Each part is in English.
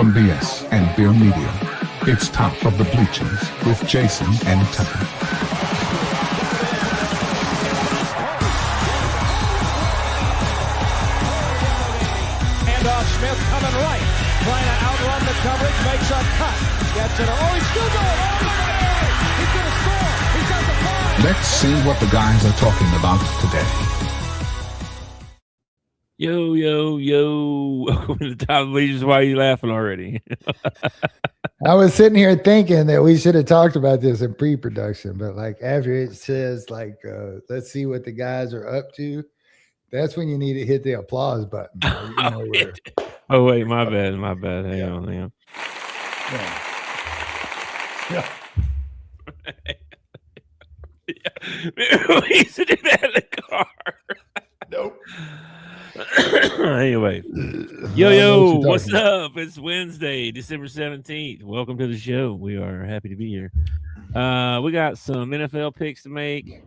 from BS and Beer Media. It's Top of the Bleachers with Jason and Tucker. Smith coming right, trying to outrun the coverage, makes a cut, gets it. Oh, he's still going all the way. He's going to score. He's got the ball. Let's see what the guys are talking about today. Yo. Welcome to the Top of the Bleachers. Why are you laughing already? I was sitting here thinking that we should have talked about this in pre-production, but like after it says like, let's see what the guys are up to. That's when you need to hit the applause button. Oh, wait, my bad. Hang on. Yeah. We used to do that in the car. Nope. Anyway, yo, what's up? It's Wednesday, December 17th. Welcome to the show. We are happy to be here. We got some NFL picks to make.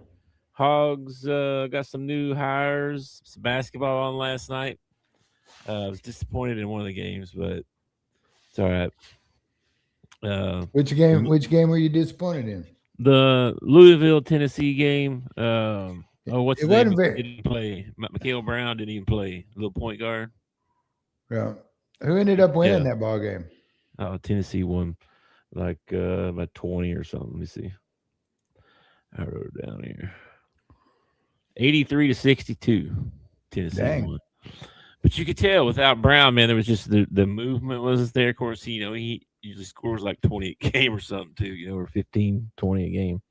Hogs got some new hires. Some basketball on last night. I was disappointed in one of the games, but it's all right. Which game were you disappointed in? The Louisville, Tennessee game. What's it his name? wasn't Didn't play. Mikael Brown didn't even play. Little point guard. Yeah. Who ended up winning that ball game? Oh, Tennessee won like by 20 or something. Let me see. I wrote it down here. 83-62. Tennessee won. But you could tell without Brown, man, there was just the movement wasn't there. Of course, he usually scores like 20 a game or something too, or 15, 20 a game.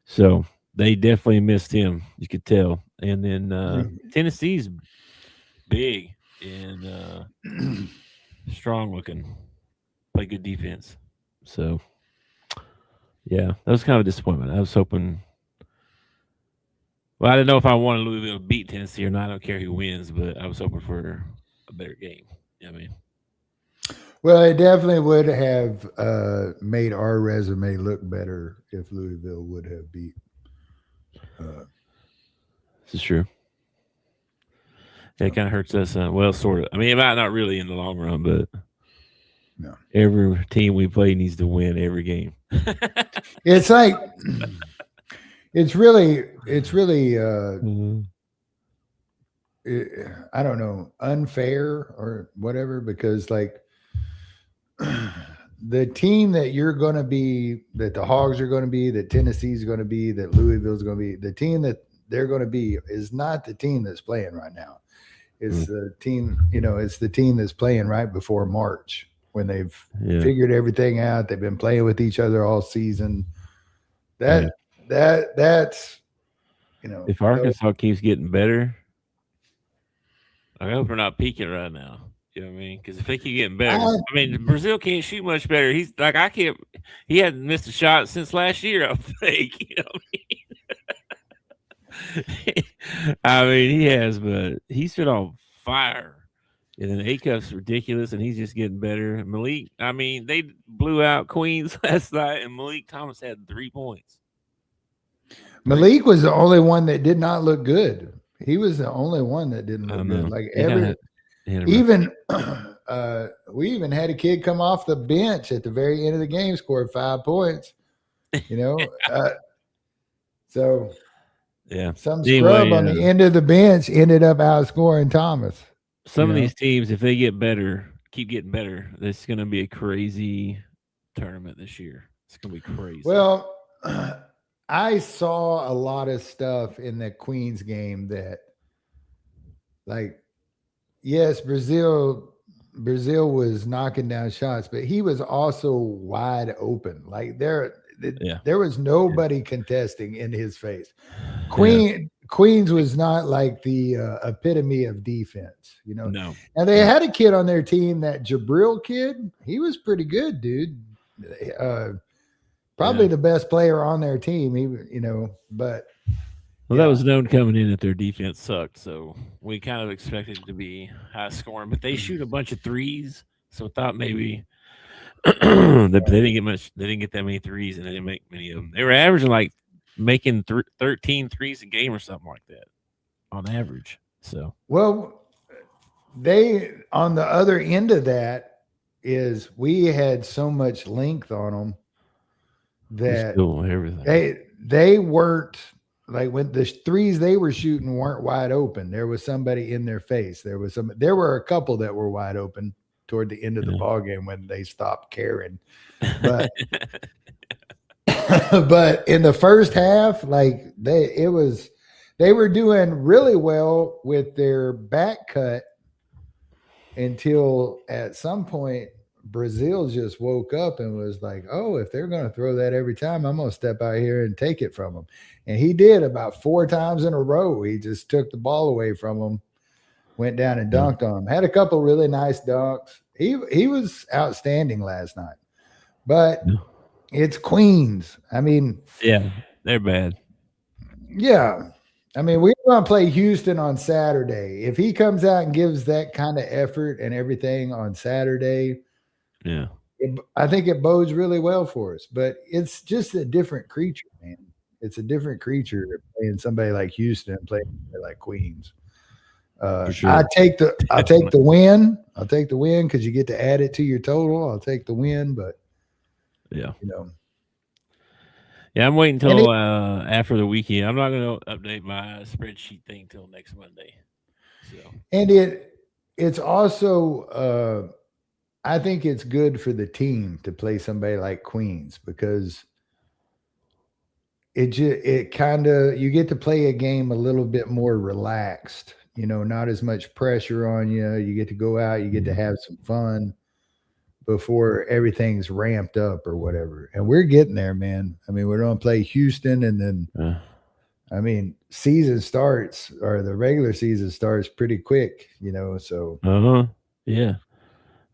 So they definitely missed him. You could tell. And then Tennessee's big and strong looking. Play good defense. So, yeah, that was kind of a disappointment. I was hoping. Well, I didn't know if I wanted Louisville to beat Tennessee or not. I don't care who wins, but I was hoping for a better game. You know what I mean? Well, it definitely would have made our resume look better if Louisville would have beat. This is true. It kind of hurts us. Well, sort of. I mean, it might not really in the long run, but every team we play needs to win every game. It's like it's really I don't know, unfair or whatever, because like the team that you're going to be, that the Hogs are going to be, that Tennessee's going to be, that Louisville's going to be, the team that they're going to be is not the team that's playing right now. It's the team, it's the team that's playing right before March when they've figured everything out. They've been playing with each other all season. That's if Arkansas keeps getting better, I hope we're not peaking right now. You know what I mean? Because if they keep getting better, Brazil can't shoot much better. He's like, he hadn't missed a shot since last year, I think. You know what I mean? I mean, he has, but he's been on fire. And then A-Cuff's ridiculous, and he's just getting better. Malik, I mean, they blew out Queens last night, and Malik Thomas had 3 points. Malik was the only one that did not look good. He was the only one that didn't look good. Like we even had a kid come off the bench at the very end of the game, scored 5 points. So some scrub on the end of the bench ended up outscoring Thomas. Some of these teams, if they get better, keep getting better, this is going to be a crazy tournament this year. It's going to be crazy. Well, I saw a lot of stuff in the Queens game that, like, yes, Brazil was knocking down shots, but he was also wide open. Like there was nobody contesting in his face. Queens was not like the epitome of defense, No. And they had a kid on their team, that Jabril kid. He was pretty good, dude. Probably the best player on their team, but. Well, that was known coming in that their defense sucked, so we kind of expected it to be high scoring. But they shoot a bunch of threes, so I thought maybe they didn't get much. They didn't get that many threes, and they didn't make many of them. They were averaging like making 13 threes a game or something like that on average. So they on the other end of that, is we had so much length on them that everything. They weren't like when the threes they were shooting weren't wide open. There was somebody in their face. There were a couple that were wide open toward the end of the ball game when they stopped caring. But but in the first half, like they were doing really well with their back cut until at some point Brazil just woke up and was like, oh, if they're going to throw that every time, I'm going to step out here and take it from them. And he did about 4 times in a row. He just took the ball away from them, went down and dunked on him. Had a couple really nice dunks. He was outstanding last night. But it's Queens. I mean, yeah, they're bad. Yeah. I mean, we're going to play Houston on Saturday. If he comes out and gives that kind of effort and everything on Saturday, I think it bodes really well for us. But it's just a different creature, man. It's a different creature playing somebody like Houston and playing somebody like Queens. Sure. I'll take the win. I'll take the win because you get to add it to your total. I'll take the win, but yeah, I'm waiting until after the weekend. I'm not going to update my spreadsheet thing till next Monday. So, and it's also I think it's good for the team to play somebody like Queens because it kind of you get to play a game a little bit more relaxed. Not as much pressure on you. You get to go out. You get to have some fun before everything's ramped up or whatever. And we're getting there, man. I mean, we're going to play Houston and then, I mean, season starts or the regular season starts pretty quick, so. Yeah.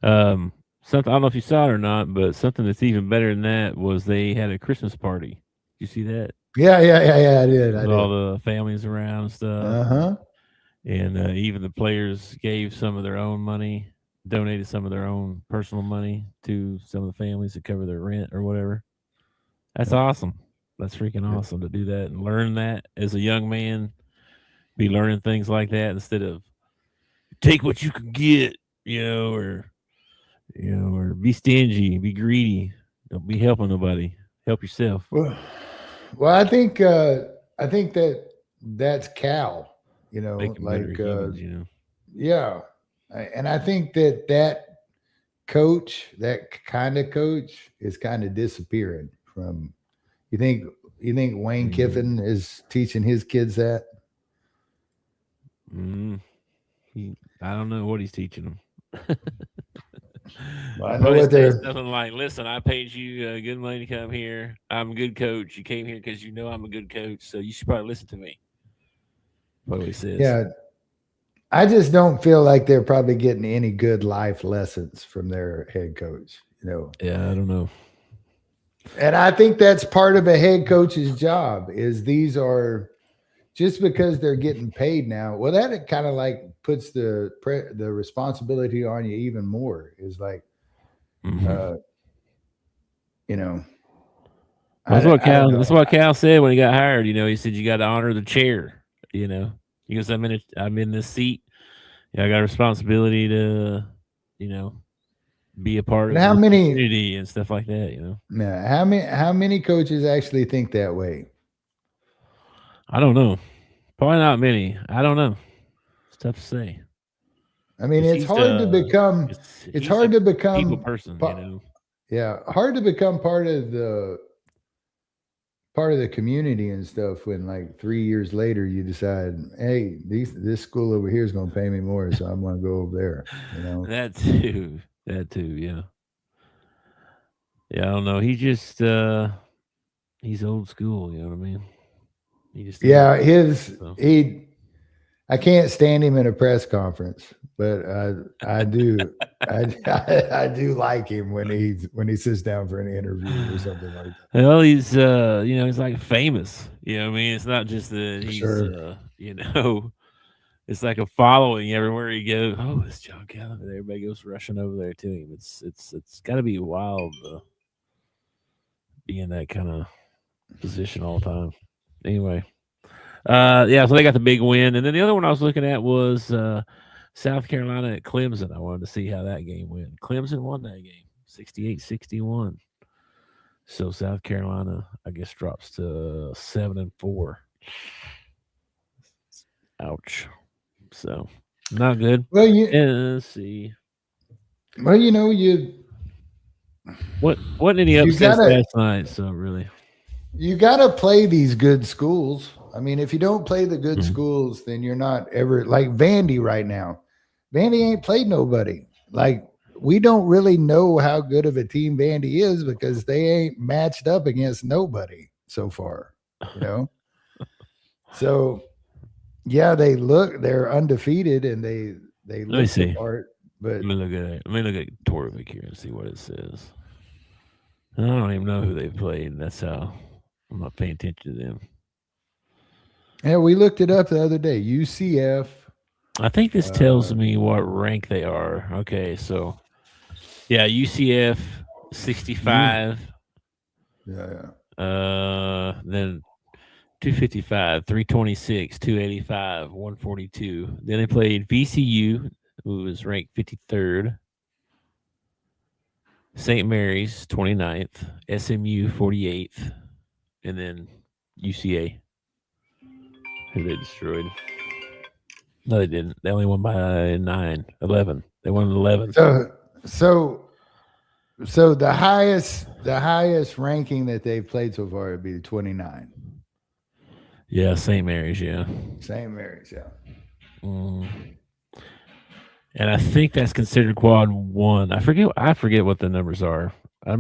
Something, I don't know if you saw it or not, but something that's even better than that was they had a Christmas party. Did you see that? Yeah, I did. All the families around and stuff. And even the players gave some of their own money, donated some of their own personal money to some of the families to cover their rent or whatever. That's awesome. That's freaking awesome to do that and learn that as a young man, be learning things like that instead of take what you can get, or be stingy, be greedy. Don't be helping nobody. Help yourself. Well, I think that's Cal. Yeah. And I think that coach, that kind of coach is kind of disappearing from, you think Wayne Kiffin is teaching his kids that? I don't know what he's teaching them. Well, I know what they're something like, listen, I paid you good money to come here. I'm a good coach. You came here because I'm a good coach, so you should probably listen to me. What he says. Yeah. I just don't feel like they're probably getting any good life lessons from their head coach, Yeah, I don't know. And I think that's part of a head coach's job is these are just because they're getting paid now. Well, that kind of like puts the responsibility on you even more is like, That's what Cal said when he got hired. He said, you got to honor the chair, because I'm in this seat. I got a responsibility to, be a part of the community and stuff like that. Yeah. How many coaches actually think that way? I don't know. Probably not many. I don't know. It's tough to say. I mean, it's hard to become. It's hard to become people person. Yeah, hard to become part of the community and stuff when like 3 years later you decide, hey, this school over here is going to pay me more, so I'm going to go over there. That too, yeah. Yeah, I don't know. He just he's old school. You know what I mean? He just I can't stand him in a press conference, but I do I do like him when he sits down for an interview or something like that. Well, he's he's like famous. You know what I mean? It's not just that he's it's like a following everywhere he goes. Oh, it's John Calvin. Everybody goes rushing over there to him. It's got to be wild be in that kind of position all the time. Anyway. So they got the big win. And then the other one I was looking at was South Carolina at Clemson. I wanted to see how that game went. Clemson won that game, 68-61. So South Carolina, I guess, drops to 7-4. Ouch. So not good. Well, let's see. Well, what any upsets last night? So really, you gotta play these good schools. I mean, if you don't play the good schools, then you're not ever like Vandy right now. Vandy ain't played nobody. Like, we don't really know how good of a team Vandy is because they ain't matched up against nobody so far, So, yeah, they're undefeated and they look the part. But let me look at Torvik here and see what it says. I don't even know who they played. That's how I'm not paying attention to them. Yeah, we looked it up the other day. UCF. I think this tells me what rank they are. Okay, so yeah, UCF 65. Yeah. Then 255, 326, 285, 142. Then they played VCU, who was ranked 53rd. St. Mary's 29th, SMU 48th, and then UCA, who they destroyed. No, they didn't. They only won by 11. They won 11. So the highest ranking that they've played so far would be 29. Yeah, St. Mary's, yeah. St. Mary's, yeah. And I think that's considered quad 1. I forget what the numbers are. I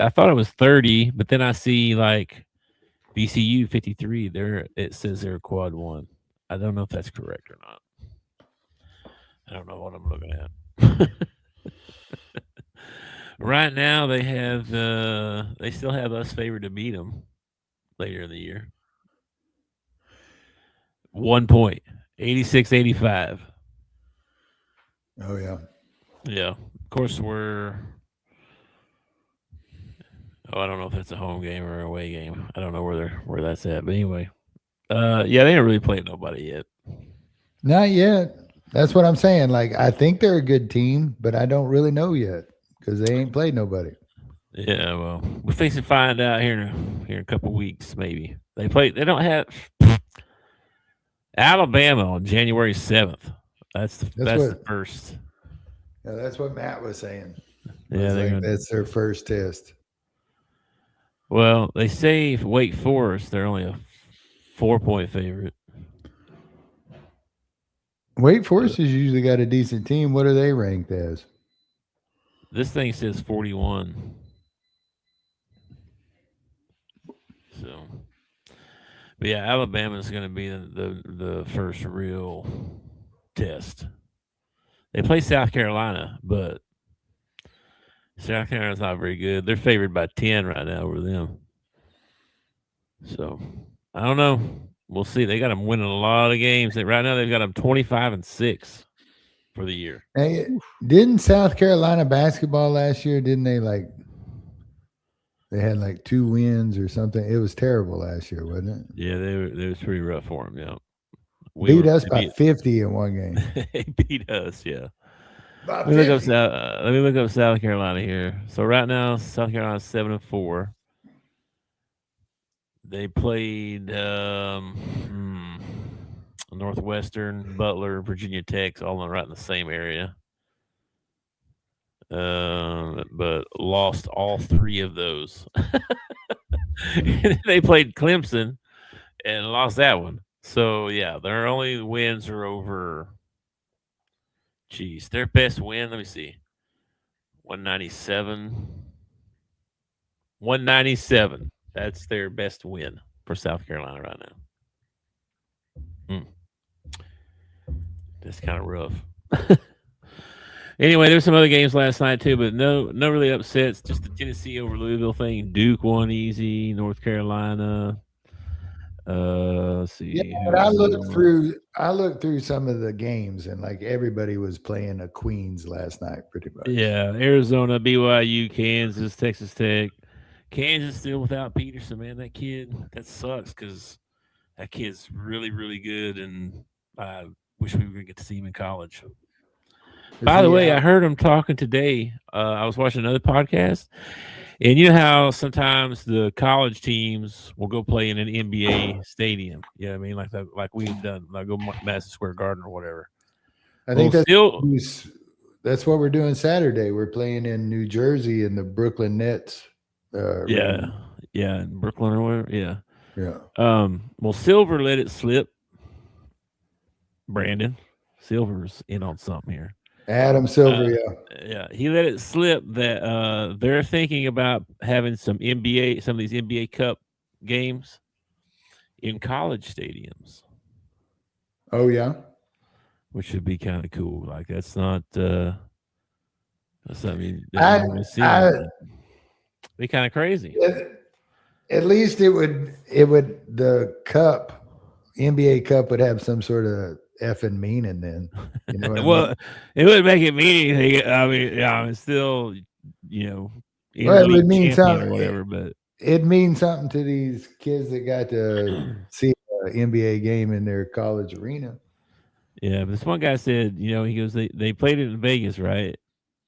thought it was 30, but then I see like VCU 53. It says they're quad 1. I don't know if that's correct or not. I don't know what I'm looking at. Right now, they still have us favored to beat them later in the year. 1 point, 86-85. Oh yeah. Yeah. Of course, I don't know if that's a home game or a away game. I don't know where that's at. But anyway, yeah, they ain't really played nobody yet. Not yet. That's what I'm saying. Like, I think they're a good team, but I don't really know yet because they ain't played nobody. Yeah, well, we're fixing to find out here in a couple weeks, maybe. They don't have Alabama on January 7th. That's the first. Yeah, that's what Matt was saying. Yeah, that's their first test. Well, they say Wake Forest, they're only a 4-point favorite. Wake Forest has usually got a decent team. What are they ranked as? This thing says 41. So, but yeah, Alabama is going to be the first real test. They play South Carolina, but South Carolina's not very good. They're favored by 10 right now over them. So, I don't know. We'll see. They got them winning a lot of games. Right now, they've got them 25-6 for the year. Hey, didn't South Carolina basketball last year? Didn't they They had like 2 wins or something. It was terrible last year, wasn't it? Yeah, they was pretty rough for them. Yeah, beat us by 50 in one game. They beat us. Yeah. Let me look up South Carolina here. So right now, South Carolina's 7-4. They played Northwestern, Butler, Virginia Tech, all right in the same area. But lost all 3 of those. They played Clemson and lost that one. So yeah, their only wins are over. Geez, their best win. Let me see. 197. That's their best win for South Carolina right now. That's kind of rough. Anyway, there's some other games last night too, but no really upsets. Just the Tennessee over Louisville thing. Duke won easy. North Carolina. Let's see. Yeah, but I looked through some of the games, and like everybody was playing a Queens last night, pretty much. Yeah, Arizona, BYU, Kansas, Texas Tech. Kansas still without Peterson, man. That sucks because that kid's really, really good, and I wish we were going to get to see him in college. By the way, I heard him talking today. I was watching another podcast, and you know how sometimes the college teams will go play in an NBA stadium. Yeah, I mean, like we've done, like go Madison Square Garden or whatever. I think that's what we're doing Saturday. We're playing in New Jersey in the Brooklyn Nets. Yeah, in Brooklyn or whatever. Yeah. Well, Silver let it slip. Brandon Silver's in on something here. Adam Silver, yeah, he let it slip that they're thinking about having some of these NBA Cup games in college stadiums. Oh yeah, which would be kind of cool. Like that's not something be kind of crazy. At least it would the NBA Cup would have some sort of effing meaning then. You know well, it wouldn't make it mean anything. I mean, yeah, it's still, well, it would mean something or whatever, but it means something to these kids that got to see an NBA game in their college arena. Yeah, but this one guy said, he goes, they played it in Vegas, right?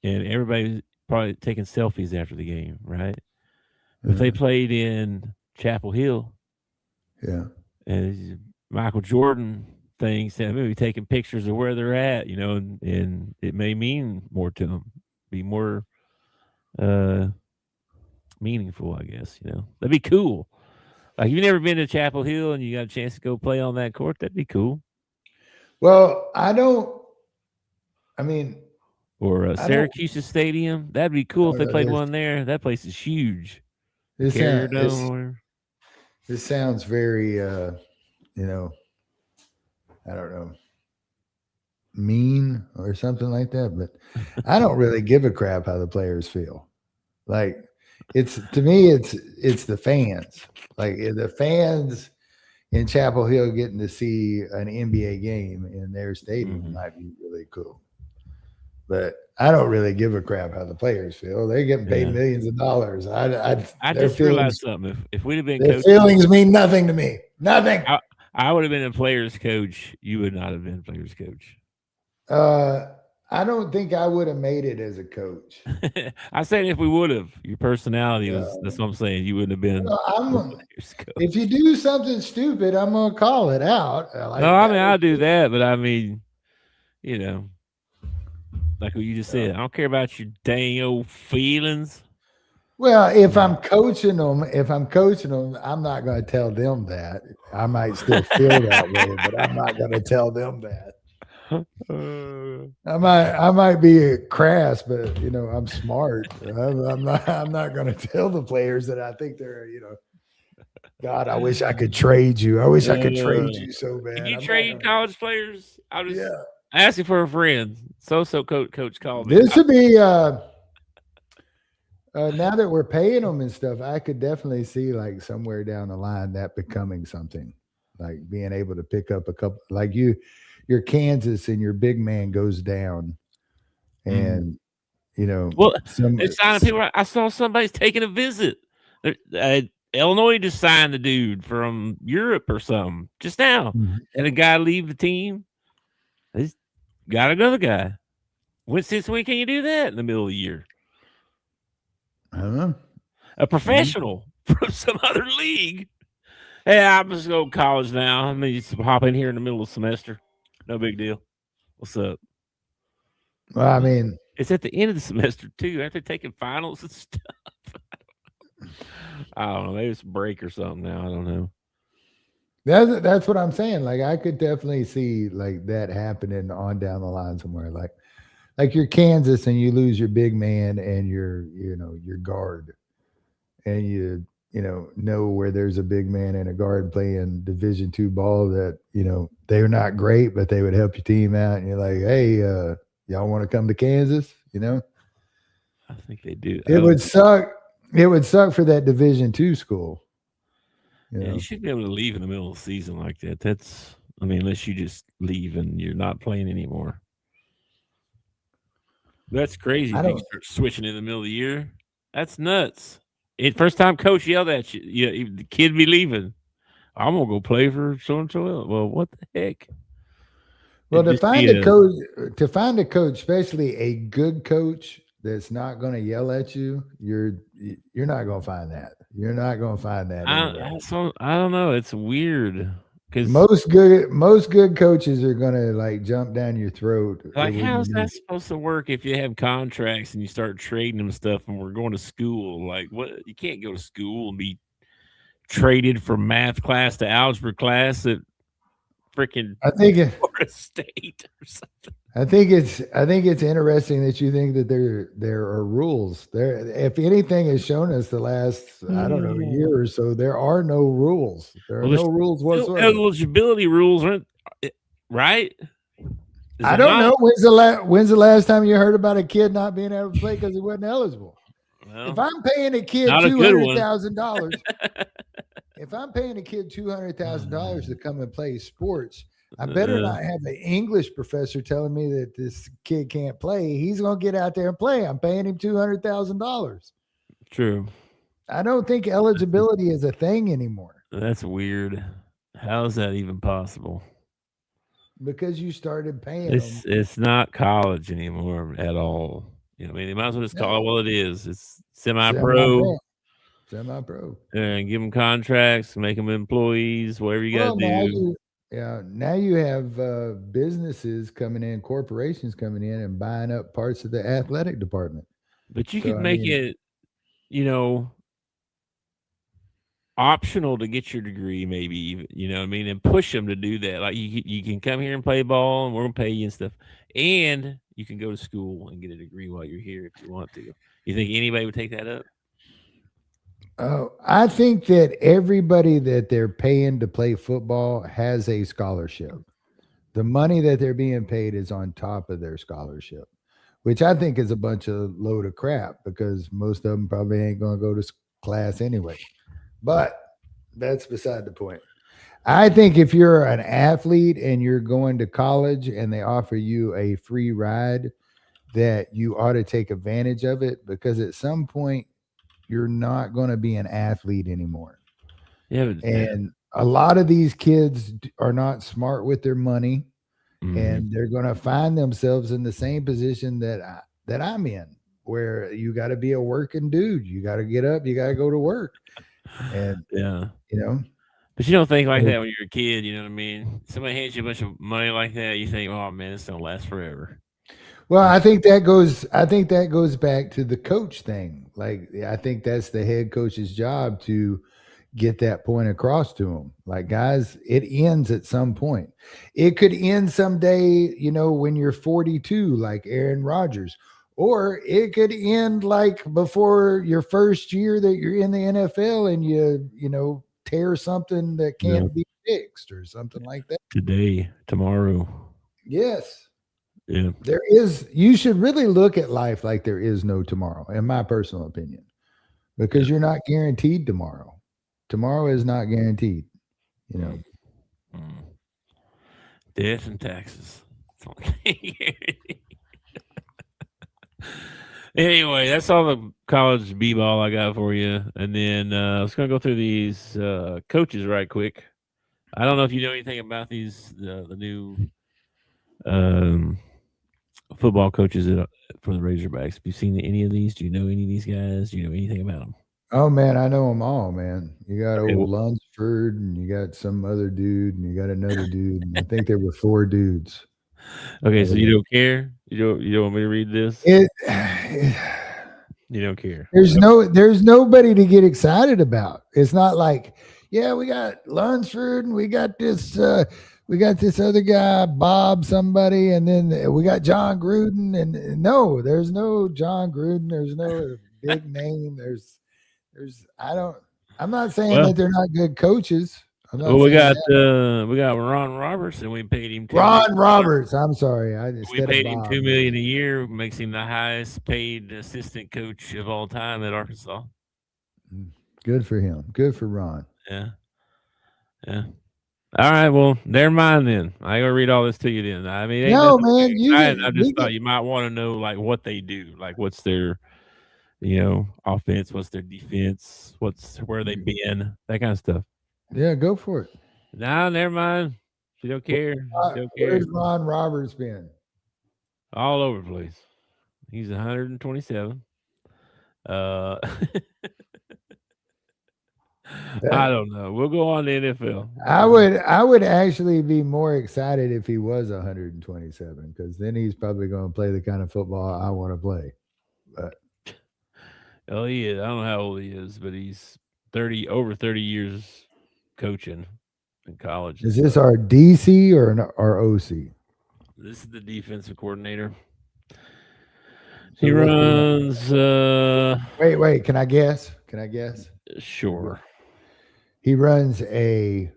And everybody was probably taking selfies after the game, right? If they played in Chapel Hill, and Michael Jordan thing said maybe taking pictures of where they're at, and it may mean more to them, be more meaningful, I guess. That'd be cool. Like, you've never been to Chapel Hill and you got a chance to go play on that court, that'd be cool. Well, or Syracuse Stadium, that'd be cool if they played one there. That place is huge. This sounds very I don't know, mean or something like that, but I don't really give a crap how the players feel. Like, to me it's the fans. Like, the fans in Chapel Hill getting to see an NBA game in their stadium might be really cool. But I don't really give a crap how the players feel. They're getting paid millions of dollars. I just realized something. If we'd have been coaches, feelings mean nothing to me. Nothing. I would have been a player's coach. You would not have been a player's coach. I don't think I would have made it as a coach. I said if we would have. Your personality that's what I'm saying. You wouldn't have been a player's coach. If you do something stupid, I'm going to call it out. I'll do that. But I mean, like what you just said, I don't care about your dang old feelings. Well, if I'm coaching them, I'm not going to tell them that. I might still feel that way, but I'm not going to tell them that. I might be crass, but I'm smart. I'm not going to tell the players that I think they're, God, I wish I could trade you. I wish I could trade you so bad. Can you trade college players? I'll just ask you for a friend. Coach called me. This would be now that we're paying them and stuff, I could definitely see like somewhere down the line that becoming something, like being able to pick up a couple, like your Kansas and your big man goes down, and they're signing people. I saw somebody's taking a visit. Illinois just signed the dude from Europe or something just now, and a guy leave the team. He's got another guy. Since when can you do that in the middle of the year? I don't know. A professional from some other league. Hey, I'm just going to college now. I mean, just hop in here in the middle of the semester. No big deal. What's up? Well, I mean, it's at the end of the semester too. Aren't they taking finals and stuff? I don't know. Maybe it's a break or something now. I don't know. That's what I'm saying. Like, I could definitely see like that happening on down the line somewhere. Like you're Kansas and you lose your big man and your guard, and you know where there's a big man and a guard playing Division II ball that they're not great, but they would help your team out. And you're like, hey, y'all want to come to Kansas? I think they do. It would suck. It would suck for that Division II school. You shouldn't be able to leave in the middle of the season like that. Unless you just leave and you're not playing anymore. That's crazy. If you start switching in the middle of the year, that's nuts. First time coach yelled at you, the kid be leaving. I'm gonna go play for so and so. Well, what the heck? Well, to find a coach, especially a good coach that's not going to yell at you, you're not going to find that. You're not going to find that anywhere. I don't know. It's weird because Most good coaches are going to like jump down your throat. like, how's that supposed to work if you have contracts and you start trading them stuff and we're going to school? Like, what? You can't go to school and be traded from math class to algebra class at freaking Florida State or something. I think it's interesting that you think that there are rules. There, if anything has shown us the last I don't know year or so, there are no rules. There are no rules whatsoever. Eligibility rules aren't right. I don't know when's the last time you heard about a kid not being able to play because he wasn't eligible. Well, if I'm paying a kid $200,000, if I'm paying a kid $200,000 to come and play sports, I better not have an English professor telling me that this kid can't play. He's going to get out there and play. I'm paying him $200,000. True. I don't think eligibility is a thing anymore. That's weird. How is that even possible? Because you started paying them. It's not college anymore at all. You know, I mean, they might as well just call it what it is. It's semi-pro. Semi-pro. And give them contracts, make them employees, whatever you got to do. Now you have businesses coming in, corporations coming in and buying up parts of the athletic department. But you could make it, optional to get your degree, maybe even, and push them to do that. Like you can come here and play ball, and we're gonna pay you and stuff, and you can go to school and get a degree while you're here if you want to. You think anybody would take that up? I think that everybody that they're paying to play football has a scholarship. The money that they're being paid is on top of their scholarship, which I think is a bunch of load of crap because most of them probably ain't going to go to class anyway. But that's beside the point. I think if you're an athlete and you're going to college and they offer you a free ride, that you ought to take advantage of it because at some point, you're not going to be an athlete anymore. Yeah, and a lot of these kids are not smart with their money, and they're going to find themselves in the same position that I'm in, where you got to be a working dude. You got to get up. You got to go to work. And but you don't think like that when you're a kid. You know what I mean? Somebody hands you a bunch of money like that, you think, "Oh man, this don't last forever." Well, I think that goes back to the coach thing. Like, I think that's the head coach's job to get that point across to them. Like, guys, it ends at some point. It could end someday, when you're 42, like Aaron Rodgers, or it could end like before your first year that you're in the NFL and you tear something that can't be fixed or something like that. Today, tomorrow. Yes. Yeah. You should really look at life like there is no tomorrow, in my personal opinion, because you're not guaranteed tomorrow. Tomorrow is not guaranteed, Death and taxes. Anyway, that's all the college b-ball I got for you. And then I was going to go through these coaches right quick. I don't know if you know anything about these, the new football coaches for the Razorbacks. Have you seen any of these? Do you know any of these guys? Do you know anything about them? Oh man, I know them all, man. You got old Lunsford, and you got some other dude, and you got another dude. And I think there were 4 dudes. Okay, so you don't care? You don't want me to read this? You don't care. There's nobody to get excited about. It's not like, yeah, we got Lunsford, and we got this other guy, Bob somebody, and then we got John Gruden, and no, there's no John Gruden. There's no big name. I'm not saying that they're not good coaches. We got Ron Roberts, and we paid him Ron Roberts. I'm sorry, we paid him $2 million a year, makes him the highest paid assistant coach of all time at Arkansas. Good for him. Good for Ron. Yeah. All right, well, never mind then. I ain't gonna read all this to you then. I mean, man, I just thought you might want to know like what they do, like what's their, offense, what's their defense, where they been, that kind of stuff. Yeah, go for it. No, never mind. She don't care. Don't care. Where's Ron Roberts been? All over the place. He's 127. I don't know. We'll go on to NFL. I would actually be more excited if he was 127, because then he's probably going to play the kind of football I want to play. But he is. I don't know how old he is, but he's over 30 years coaching in college. Is this our DC or our OC? This is the defensive coordinator. He runs. Wait. Can I guess? Sure. He runs a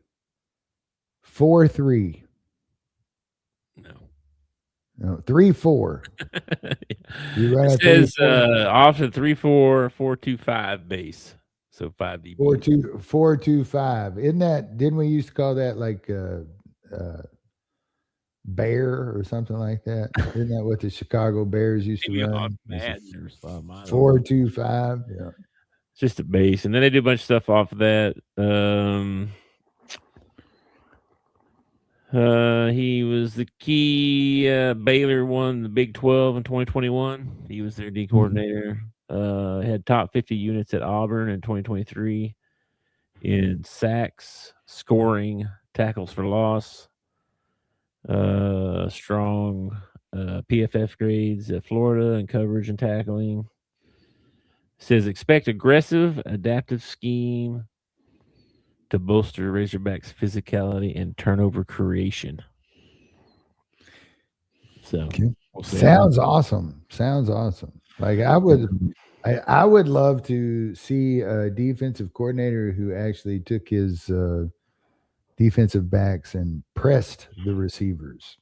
4-3. No, 3-4. It says often 3-4, 4-2-5 base. So 5 DB. 4-2-5. Isn't that? Didn't we used to call that like Bear or something like that? Isn't that what the Chicago Bears used to run? 4-2-5. Yeah. Just a base, and then they do a bunch of stuff off of that. He was the key. Baylor won the Big 12 in 2021. He was their D coordinator. Had top 50 units at Auburn in 2023 in sacks, scoring, tackles for loss, strong PFF grades at Florida and coverage and tackling. Says expect aggressive, adaptive scheme to bolster Razorbacks' physicality and turnover creation. So sounds awesome. Like I would love to see a defensive coordinator who actually took his defensive backs and pressed the receivers.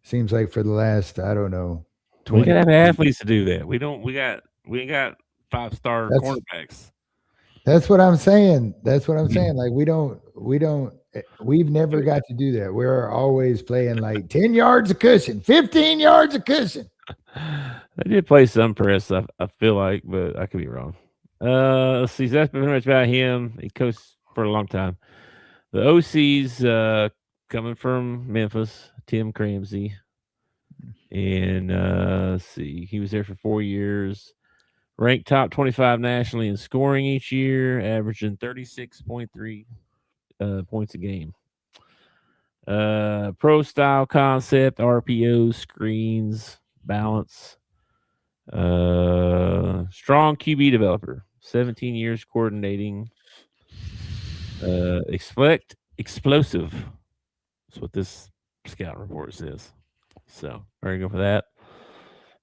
Seems like for the last, I don't know, we gotta have athletes to do that. We ain't got 5-star cornerbacks. That's what I'm saying. Like we've never got to do that. We're always playing like 10 yards of cushion, 15 yards of cushion. I did play some press, I feel like, but I could be wrong. Let's see. That's pretty much about him. He coached for a long time. The OC's coming from Memphis, Tim Cramsey. And let's see. He was there for 4 years. Ranked top 25 nationally in scoring each year, averaging 36.3 points a game. Pro style concept, RPO, screens, balance. Strong QB developer, 17 years coordinating. Expect explosive. That's what this scout report says. So there you go for that.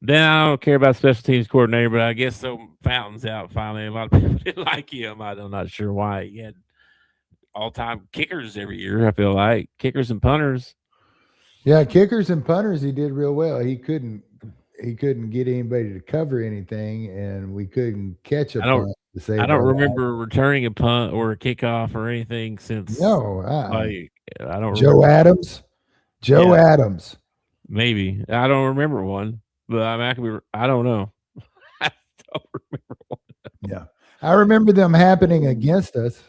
Then I don't care about special teams coordinator, but I guess so. Fountain's out finally. A lot of people didn't like him. I'm not sure why. He had all-time kickers every year. I feel like kickers and punters. Yeah, kickers and punters. He did real well. He couldn't get anybody to cover anything, and we couldn't catch a punt to save. I don't remember returning a punt or a kickoff or anything since. No, I don't. Joe Adams. Adams. Maybe I don't remember one. But I don't know. I don't remember one. Yeah. I remember them happening against us.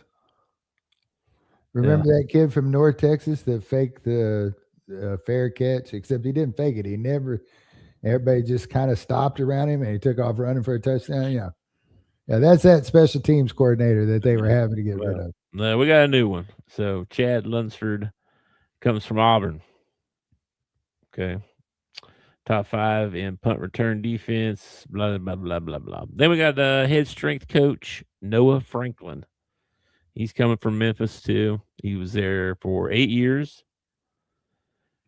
Remember that kid from North Texas that faked the fair catch, except he didn't fake it. Everybody just kind of stopped around him and he took off running for a touchdown. Yeah. Yeah, that's that special teams coordinator that they were having to get rid of. No, we got a new one. So Chad Lunsford comes from Auburn. Okay. Top 5 in punt return defense, blah, blah, blah, blah, blah. Then we got the head strength coach, Noah Franklin. He's coming from Memphis, too. He was there for 8 years.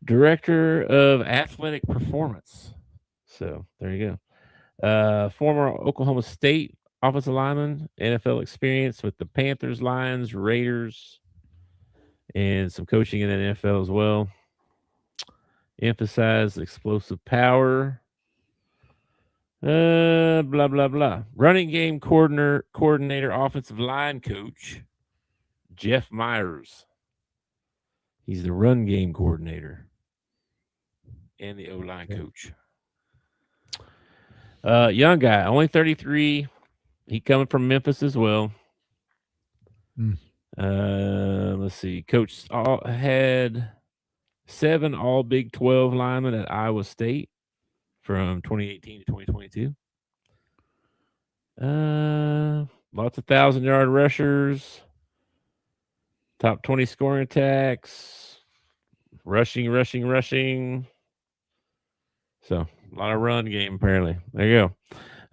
Director of athletic performance. So there you go. Former Oklahoma State offensive lineman, NFL experience with the Panthers, Lions, Raiders, and some coaching in the NFL as well. Emphasize explosive power. Blah, blah, blah. Running game coordinator, offensive line coach, Jeff Myers. He's the run game coordinator and the O-line coach. Young guy, only 33. He coming from Memphis as well. Let's see. Coach had 7 all Big 12 linemen at Iowa State from 2018 to 2022. Lots of 1,000-yard rushers, top 20 scoring attacks, rushing. So a lot of run game apparently. There you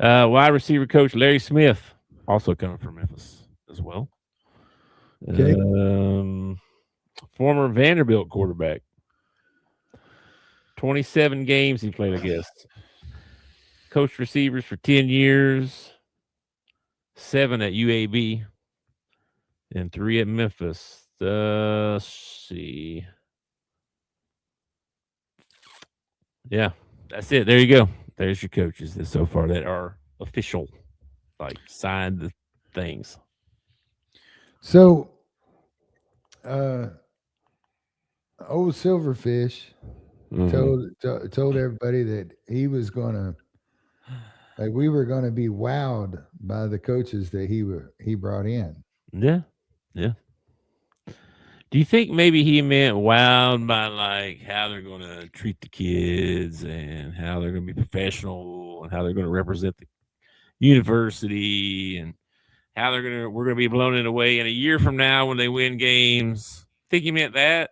go. Wide receiver coach Larry Smith, also coming from Memphis as well. Okay. Former Vanderbilt quarterback. 27 games he played, I guess. Coached receivers for 10 years, 7 at UAB, and 3 at Memphis. Let's see. Yeah, that's it. There you go. There's your coaches so far that are official, like signed the things. So, old Silverfish told everybody that he was gonna, like, we were gonna be wowed by the coaches that he brought in. Yeah. Do you think maybe he meant wowed by like how they're going to treat the kids and how they're going to be professional and how they're going to represent the university and how we're going to be blown away in a year from now when they win games? Think he meant that?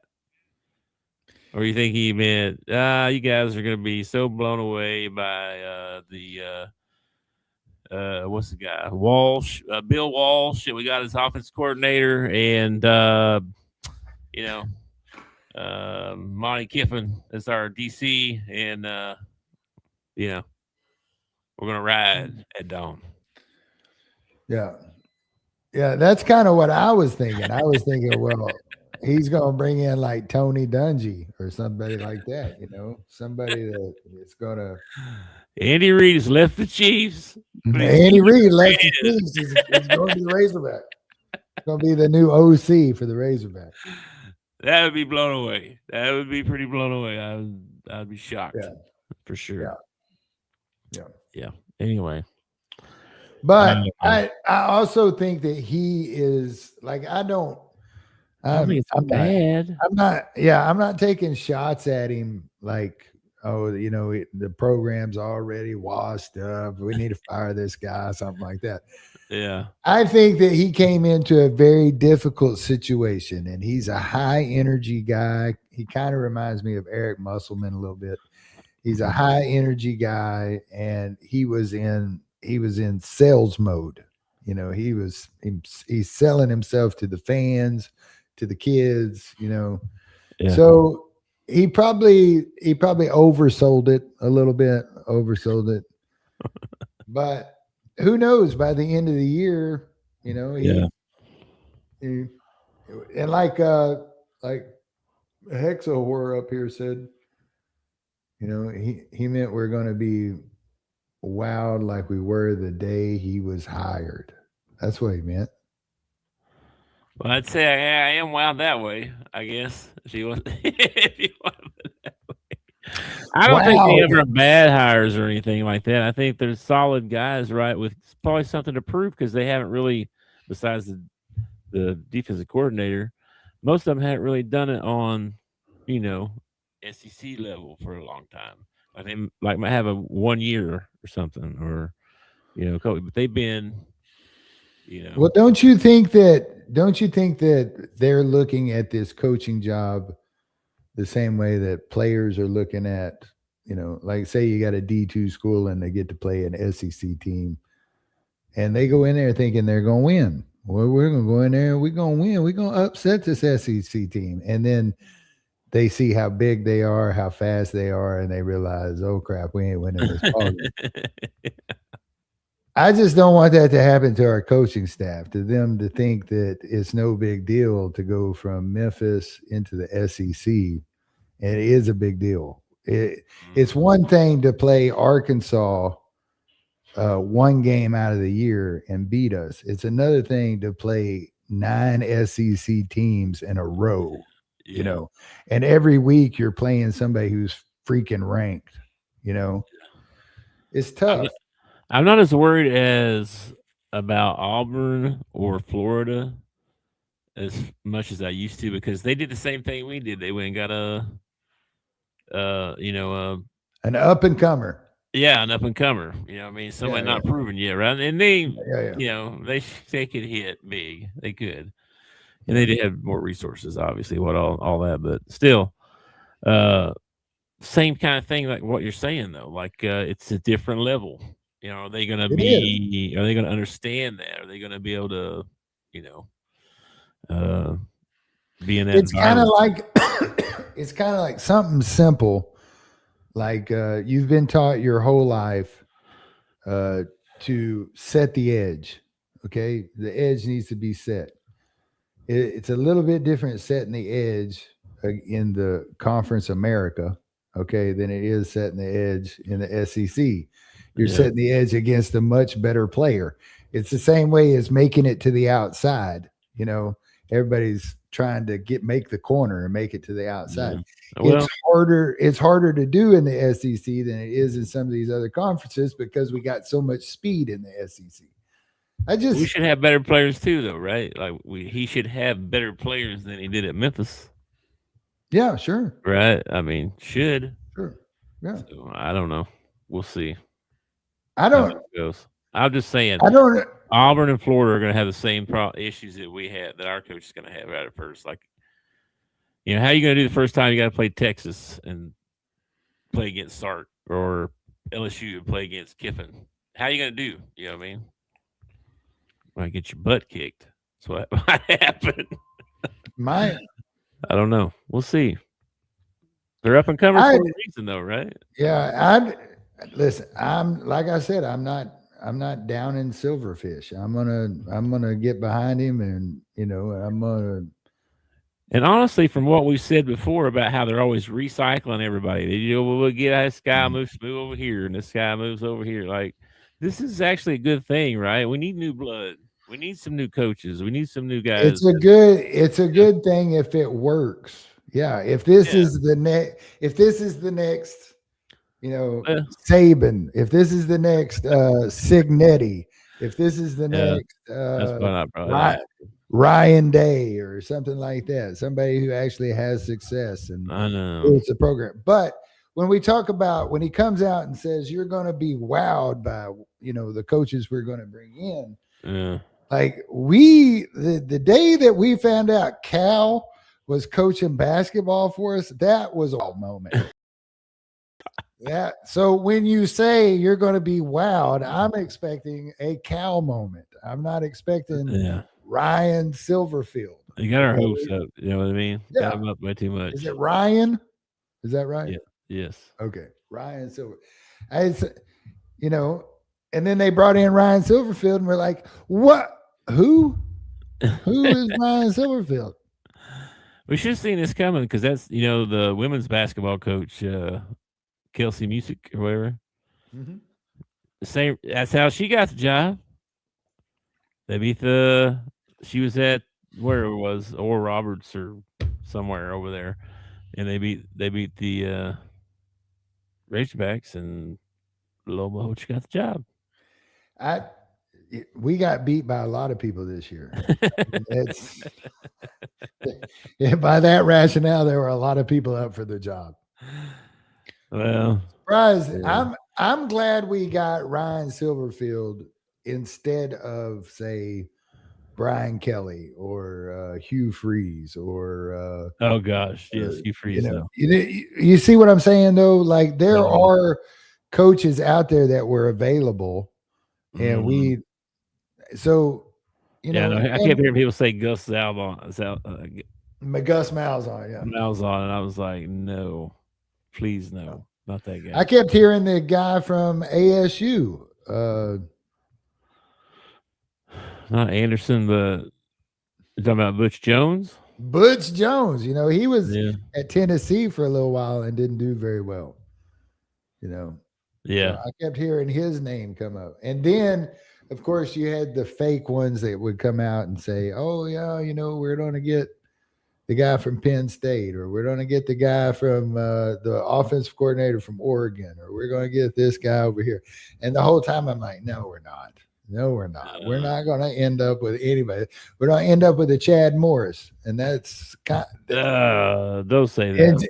Or you think he meant, you guys are going to be so blown away by what's the guy? Walsh, Bill Walsh, and we got his offense coordinator, and Monty Kiffin is our DC, and we're gonna ride at dawn. Yeah, that's kind of what I was thinking. I was thinking, well, he's gonna bring in like Tony Dungy or somebody like that, somebody that is gonna. Andy Reid has left the Chiefs. Andy Reid left the Chiefs. He's going to the Razorback. It's going to be the new OC for the Razorback. That would be blown away. That would be pretty blown away. I'd be shocked for sure. Yeah. Anyway, but I also think that he is like, I think it's bad. I'm not taking shots at him like, oh, the program's already washed up. We need to fire this guy, something like that. Yeah. I think that he came into a very difficult situation, and he's a high energy guy. He kind of reminds me of Eric Musselman a little bit. He's a high energy guy, and he was in sales mode. He's selling himself to the fans, to the kids, Yeah. So he probably oversold it a little bit, but who knows? By the end of the year, and like Hexo Horror up here said, he meant we're going to be wowed like we were the day he was hired. That's what he meant. Well, I'd say I am wowed that way, I guess. If you want that way. I don't think they ever bad hires or anything like that. I think they're solid guys, right, with probably something to prove because they haven't really, besides the defensive coordinator, most of them haven't really done it on, SEC level for a long time. They might have a 1 year or something, or but they've been, Well, don't you think that they're looking at this coaching job the same way that players are looking at, like say you got a D2 school and they get to play an SEC team, and they go in there thinking they're going to win. Well, we're going to go in there and we're going to win. We're going to upset this SEC team. And then they see how big they are, how fast they are, and they realize, oh, crap, we ain't winning this ball game. I just don't want that to happen to our coaching staff, to them to think that it's no big deal to go from Memphis into the SEC. And it is a big deal. It's one thing to play Arkansas one game out of the year and beat us. It's another thing to play 9 SEC teams in a row, and every week you're playing somebody who's freaking ranked, It's tough. I'm not as worried as about Auburn or Florida as much as I used to, because they did the same thing we did. They went and got a an up and comer. Yeah, an up and comer. I mean, somebody not proven yet, right? And they, they could hit big. They could, and they did have more resources, obviously. All that, but still, same kind of thing, like what you're saying, though. Like it's a different level. Are they going to be? Are they going to understand that? Are they going to be able to, be in that? It's kind of like it's kind of like something simple, like you've been taught your whole life to set the edge. Okay, the edge needs to be set. It's a little bit different setting the edge in the Conference America, okay, than it is setting the edge in the SEC. You're setting the edge against a much better player. It's the same way as making it to the outside. Everybody's trying to make the corner and make it to the outside. Yeah. Well, it's harder to do in the SEC than it is in some of these other conferences because we got so much speed in the SEC. We should have better players too, though, right? Like he should have better players than he did at Memphis. Yeah, sure. Right? I mean, should. Sure. Yeah. So, I don't know. We'll see. How it goes. I'm just saying. Auburn and Florida are going to have the same issues that we had, that our coach is going to have right at first. Like, how are you going to do the first time you got to play Texas and play against Sark, or LSU and play against Kiffin? How are you going to do? You know what I mean? Might get your butt kicked. That's what might happen. I don't know. We'll see. They're up and coming for a reason, though, right? Yeah, listen. Like I said, I'm not down in Silverfish. I'm gonna get behind him, and I'm gonna. And honestly, from what we said before about how they're always recycling everybody, we'll get this guy moves over here, and this guy moves over here. Like, this is actually a good thing, right? We need new blood. We need some new coaches. We need some new guys. It's a good thing if it works. Yeah. If this is the next, Saban, if this is the next Signetti, if this is the next Ryan Day or something like that, somebody who actually has success and it's a program. But when he comes out and says you're going to be wowed by the coaches we're going to bring in, like the day that we found out Cal was coaching basketball for us, that was a moment. So when you say you're going to be wowed, I'm expecting a Cal moment. I'm not expecting Ryan Silverfield. You got our hopes up. You know what I mean? Got him up way too much. Is it Ryan? Is that right? Yeah. Yes. Okay. Ryan Silver. And then they brought in Ryan Silverfield, and we're like, what? Who is Ryan Silverfield? We should have seen this coming, because that's, the women's basketball coach, Kelsey Music or whatever. Mm-hmm. Same. That's how she got the job. They beat she was at where it was, Oral Roberts or somewhere over there, and they beat the Razorbacks, and Lobo Hoach got the job. We got beat by a lot of people this year. By that rationale, there were a lot of people up for the job. Well, surprise! Yeah. I'm glad we got Ryan Silverfield instead of, say, Brian Kelly or Hugh Freeze or oh gosh, yes, Hugh Freeze. You see what I'm saying though? Like there are coaches out there that were available, and I kept hearing people say Gus Malzahn. Gus Malzahn, yeah. Malzahn, and I was like, no, please no, not that guy. I kept hearing the guy from ASU. Not Anderson, but you're talking about Butch Jones? Butch Jones, he was at Tennessee for a little while and didn't do very well. Yeah. So I kept hearing his name come up. And then, of course, you had the fake ones that would come out and say, oh, yeah, we're going to get the guy from Penn State, or we're going to get the guy from the offensive coordinator from Oregon, or we're going to get this guy over here. And the whole time I'm like, no, we're not. No, we're not. We're not going to end up with anybody. We're going to end up with a Chad Morris, and that's don't say that.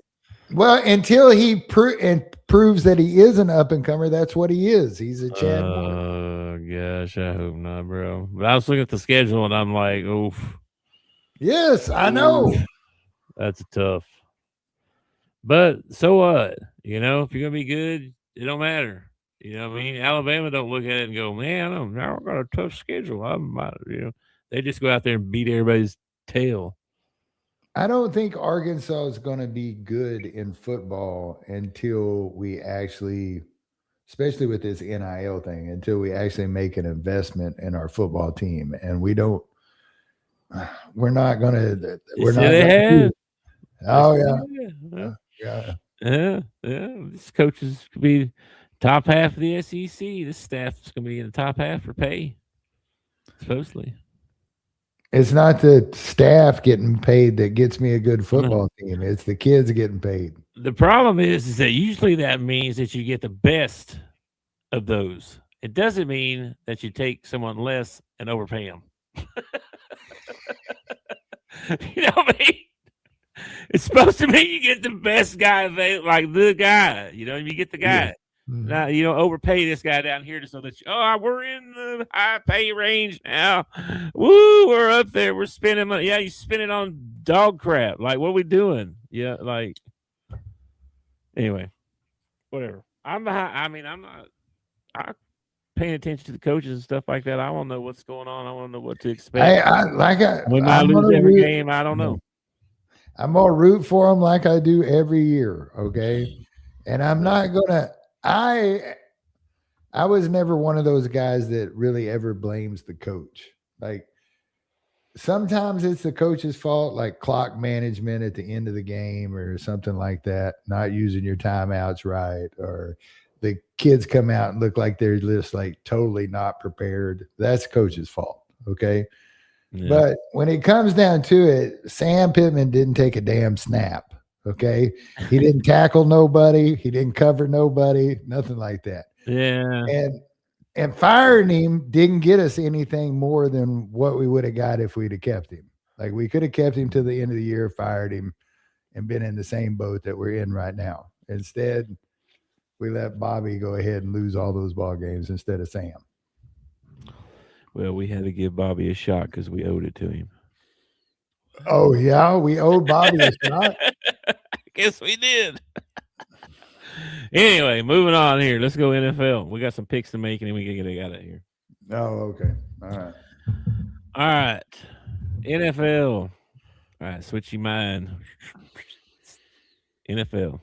Well, until he proves that he is an up and comer, that's what he is. He's a Chad. Oh gosh, I hope not, bro. But I was looking at the schedule and I'm like, oof. Yes, I know. That's tough. But so what? You know, if you're gonna be good, it don't matter. You know what I mean? Alabama don't look at it and go, man, I've got a tough schedule. They just go out there and beat everybody's tail. I don't think Arkansas is going to be good in football until we actually, especially with this NIL thing, until we actually make an investment in our football team. And we're not going to, we're not. Oh, yeah. This coaches could be top half of the SEC. This staff is going to be in the top half for pay, supposedly. It's not the staff getting paid that gets me a good football team. It's the kids getting paid. The problem is that usually that means that you get the best of those. It doesn't mean that you take someone less and overpay them. You know what I mean? It's supposed to mean you get the best guy, like the guy. You know, you get the guy. Yeah. Now, you don't overpay this guy down here so that we're in the high pay range now. Woo, we're up there. We're spending money. Yeah, you spend it on dog crap. Like, what are we doing? Yeah, like, anyway, whatever. I'm not paying attention to the coaches and stuff like that. I want to know what's going on. I want to know what to expect. We might lose every game. I don't know. I'm going to root for them like I do every year, okay? And I'm not going to – I was never one of those guys that really ever blames the coach. Like, sometimes it's the coach's fault, like clock management at the end of the game or something like that, not using your timeouts right, or the kids come out and look like they're just like totally not prepared. That's coach's fault, okay? Yeah. But when it comes down to it, Sam Pittman didn't take a damn snap, okay? He didn't tackle nobody. He didn't cover nobody, nothing like that. Yeah. And firing him didn't get us anything more than what we would have got if we'd have kept him. Like, we could have kept him to the end of the year, fired him, and been in the same boat that we're in right now. Instead, we let Bobby go ahead and lose all those ball games instead of Sam. Well, we had to give Bobby a shot because we owed it to him. Oh, yeah? We owed Bobby a shot? I guess we did. Anyway, moving on here. Let's go NFL. We got some picks to make, and then we can get out of here. Oh, okay. All right. NFL. All right, switch your mind. NFL.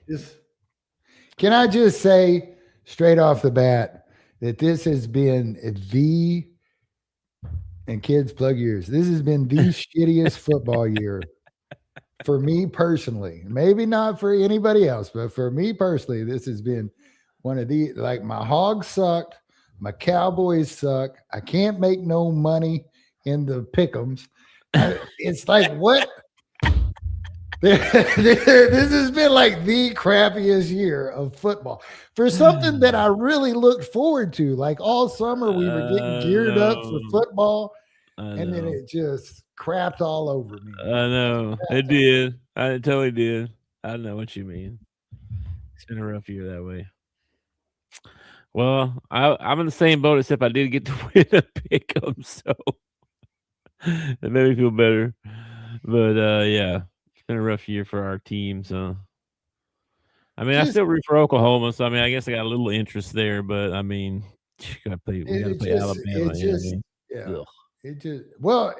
Can I just say straight off the bat that this has been and kids, plug ears, this has been the shittiest football year for me personally. Maybe not for anybody else, but for me personally, this has been one of the, like, my Hogs sucked. My Cowboys suck. I can't make no money in the pick'ems. It's like, what? This has been like the crappiest year of football for something that I really looked forward to. Like, all summer we were getting geared up for football, and then it just crapped all over me. I know. It did. I totally did. I know what you mean. It's been a rough year that way. Well, I'm in the same boat, except I did get to win a pick'em, so it made me feel better. But yeah. Been a rough year for our teams. I mean, I still root for Oklahoma, so I mean, I guess I got a little interest there, but I mean, we got to play Alabama. Well,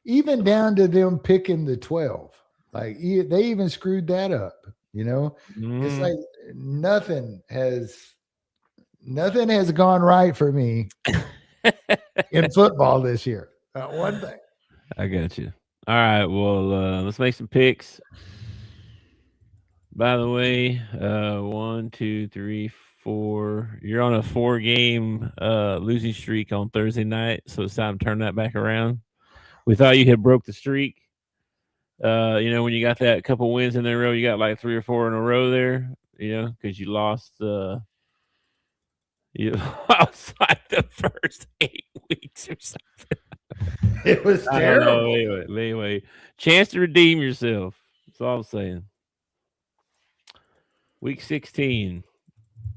even down to them picking the 12, like, they even screwed that up. You know, It's like nothing has gone right for me in football this year. One thing. I got you. All right, well, let's make some picks. By the way, 1, 2, 3, 4. You're on a 4-game losing streak on Thursday night, so it's time to turn that back around. We thought you had broke the streak. You know, when you got that couple wins in a row, you got like 3 or 4 in a row there, you know, because you lost like the first 8 weeks or something. It was terrible. Anyway, chance to redeem yourself. That's all I'm saying. Week 16.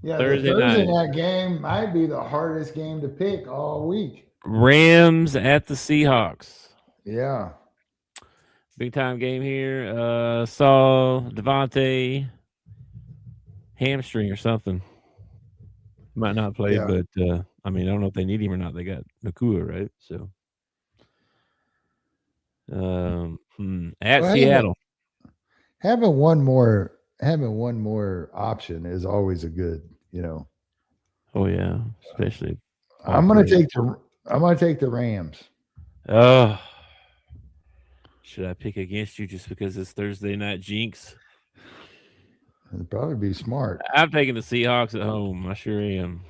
Yeah, Thursday the Thursday night. night game might be the hardest game to pick all week. Rams at the Seahawks. Yeah. Big time game here. Saw Devontae hamstring or something. Might not play, Yeah. but I mean, I don't know if they need him or not. They got Ncaa, right? So, at Well, Seattle. having one more option is always a good, Oh yeah, especially. I'm gonna take the Rams. Oh, should I pick against you just because it's Thursday night jinx? It'd probably be smart. I'm taking the Seahawks at home. I sure am.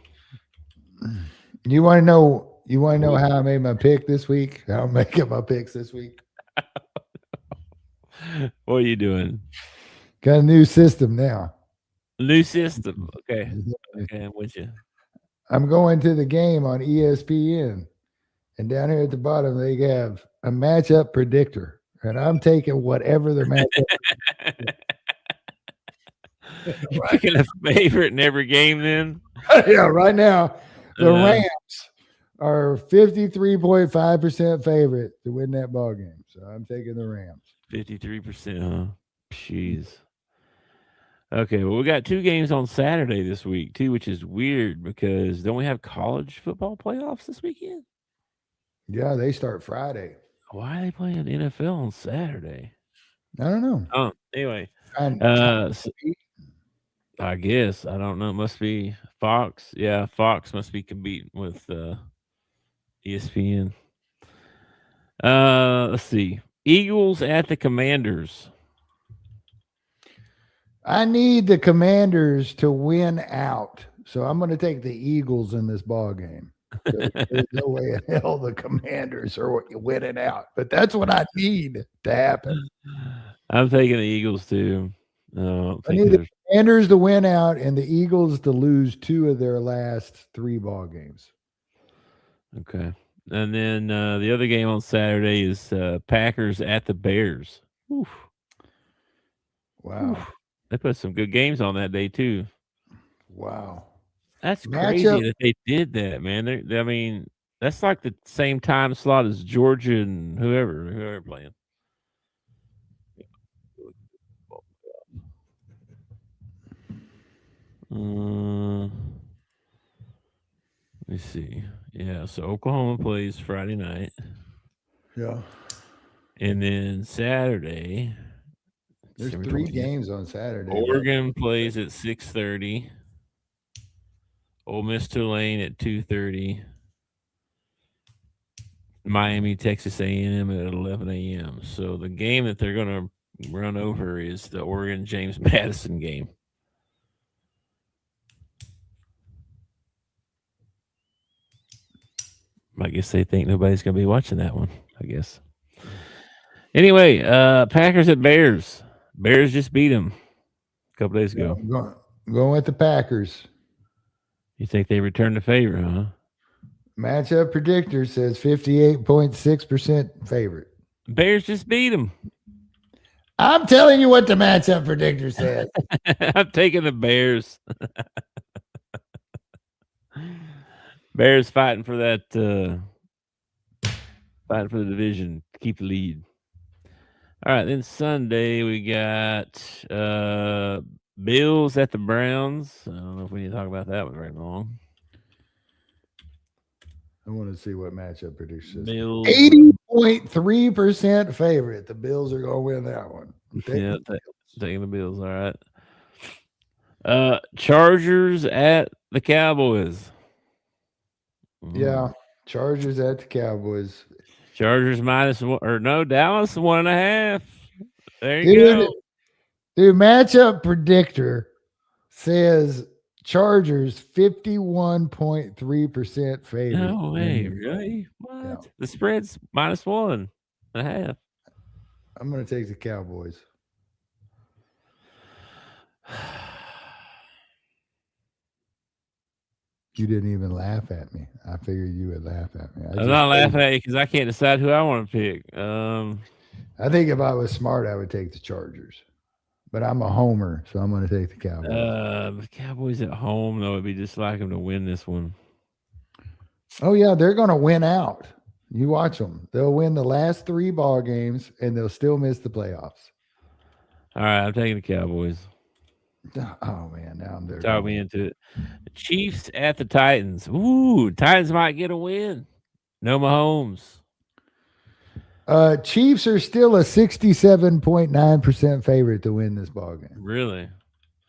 You want to know how I made my pick this week? How I'm making my picks this week? What are you doing? Got a new system now. New system. Okay. Okay, I'm with you. I'm going to the game on ESPN, and down here at the bottom they have a matchup predictor, and I'm taking whatever the matchup. You picking a favorite in every game then? Yeah, right now the Rams are 53.5% favorite to win that ball game. So I'm taking the Rams. 53%, huh? Jeez. Okay, well, we got 2 games on Saturday this week, too, which is weird because don't we have college football playoffs this weekend? Yeah, they start Friday. Why are they playing NFL on Saturday? I don't know. Oh, anyway. I guess. I don't know. It must be Fox. Yeah, Fox must be competing with ESPN. Let's see. Eagles at the Commanders. I need the Commanders to win out. So I'm going to take the Eagles in this ball game. There's no way in hell the Commanders are winning out. But that's what I need to happen. I'm taking the Eagles too. I need the Commanders to win out and the Eagles to lose 2 of their last 3 ball games. Okay. And then the other game on Saturday is Packers at the Bears. Oof. Wow. Oof. They put some good games on that day too. Wow. That's crazy that they did that, man. I mean, that's like the same time slot as Georgia and whoever playing. Let me see. Yeah, so Oklahoma plays Friday night. Yeah. And then Saturday. There's 3 games on Saturday. Oregon plays at 6:30. Ole Miss Tulane at 2:30. Miami, Texas A&M at 11 a.m. So the game that they're going to run over is the Oregon James Madison game. I guess they think nobody's going to be watching that one, I guess. Anyway, Packers at Bears. Bears just beat them a couple days ago. Going with the Packers. You think they returned the favor, huh? Matchup predictor says 58.6% favorite. Bears just beat them. I'm telling you what the matchup predictor says. I'm taking the Bears. Bears fighting for that, fighting for the division to keep the lead. All right, then Sunday we got Bills at the Browns. I don't know if we need to talk about that one very long. I want to see what matchup predictor says. Bills 80.3% favorite. The Bills are going to win that one. Yeah, taking the Bills. All right. Chargers at the Cowboys. Yeah, Chargers at the Cowboys. Chargers -1, or no, Dallas 1.5. There you go. Dude, matchup predictor says Chargers 51.3% favorite. No way, really? What? Yeah. The spread's -1.5. I'm going to take the Cowboys. You didn't even laugh at me. I figured you would laugh at me. I'm not laughing at you because I can't decide who I want to pick. I think if I was smart, I would take the Chargers. but I'm a homer, so I'm going to take the Cowboys. The Cowboys at home, though, it'd be just like them to win this one. Oh, yeah, they're going to win out. You watch them. They'll win the last 3 ball games, and they'll still miss the playoffs. All right, I'm taking the Cowboys. Oh, man, now I'm there. Talk me into it. The Chiefs at the Titans. Ooh, Titans might get a win. No Mahomes. Chiefs are still a 67.9% favorite to win this ball game. Really?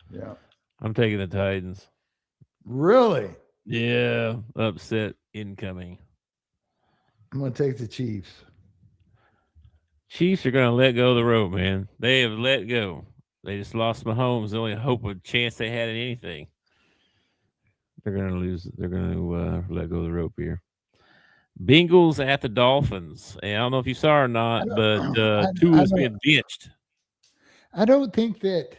Yeah. I'm taking the Titans. Really? Yeah. Upset incoming. I'm going to take the Chiefs. Chiefs are going to let go of the rope, man. They have let go. They just lost Mahomes. The only hope of chance they had in anything. They're going to lose. They're going to let go of the rope here. Bengals at the Dolphins. And I don't know if you saw or not, but Tua's being benched. I don't think that.